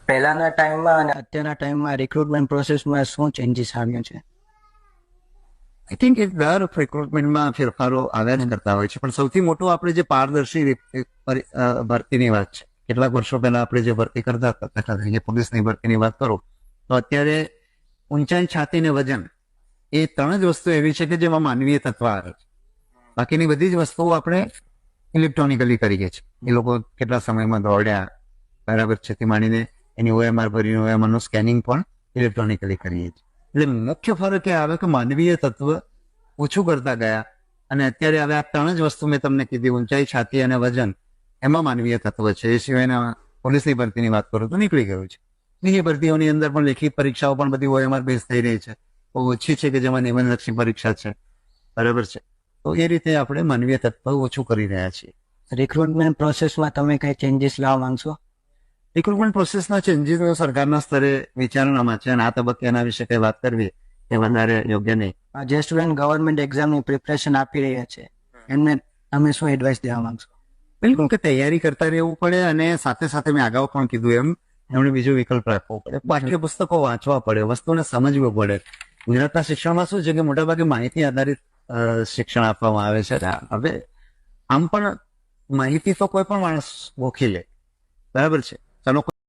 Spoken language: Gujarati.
પહેલાના ટાઈમમાં અને અત્યારના ટાઈમમાં રિક્રુટમેન્ટ પ્રોસેસમાં શું ચેન્જીસ આવ્યો છે? આઈ થિંક એ દર રિક્રુટમેન્ટમાં ફેરફારો આવ્યા જ કરતા હોય છે, પણ સૌથી મોટું આપણે જે પારદર્શી ભરતીની વાત છે. કેટલાક વર્ષો પહેલા આપણે જે ભરતી કરતા હતા, પોલીસની ભરતીની વાત કરો તો અત્યારે ઊંચાઈ, છાતી ને વજન એ ત્રણ જ વસ્તુ એવી છે કે જેમાં માનવીય તત્વ આવે છે. બાકીની બધી જ વસ્તુઓ આપણે ઇલેક્ટ્રોનિકલી કરીએ છીએ. એ લોકો કેટલા સમયમાં દોડ્યા, બરાબર છે, તે માંડીને એની OMR ભરીને OMR સ્કેનિંગ પણ ઇલેક્ટ્રોનિકલી કરીએ છીએ. એટલે મુખ્ય ફરક એ આવે કે માનવીય તત્વ ઓછું કરતા ગયા અને અત્યારે હવે આ ત્રણ જ વસ્તુ મેં તમને કીધી, ઊંચાઈ, છાતી અને વજન, એમાં માનવીય તત્વ છે. એ સિવાયના પોલીસની ભરતીની વાત કરું તો નીકળી ગયું છે. બીજી ભરતીઓની અંદર પણ લેખિત પરીક્ષાઓ પણ બધી OMR બેઝ થઈ રહી છે. બહુ ઓછી છે કે જેમાં નિબંધલક્ષી પરીક્ષા છે, બરાબર છે. તો એ રીતે આપણે માનવીય તત્વ ઓછું કરી રહ્યા છીએ. રિક્રુટમેન્ટ પ્રોસેસમાં તમે કઈ ચેન્જીસ લાવવા માંગશો? રિક્રુટમેન્ટ પ્રોસેસના ચેન્જીસ સરકારના સ્તરે વિચારણામાં છે અને આ તબક્કે એના વિશે કઈ વાત કરવી એ વધારે યોગ્ય નહીં. જે સ્ટુડન્ટ ગવર્મેન્ટ એક્ઝામની પ્રિપરેશન આપી રહ્યા છે એમને તમે શું એડવાઇસ દેવા માંગશો? બિલકુલ કે તૈયારી કરતા રહેવું પડે અને સાથે સાથે મેં અગાઉ પણ કીધું એમ એમણે બીજો વિકલ્પ રાખવો પડે. પાઠ્યપુસ્તકો વાંચવા પડે, વસ્તુને સમજવું પડે. ગુજરાતના શિક્ષણમાં શું છે કે મોટાભાગે માહિતી આધારિત શિક્ષણ આપવામાં આવે છે. હવે આમ પણ માહિતી તો કોઈ પણ માણસ ગોખી લે, બરાબર છે. ચાલો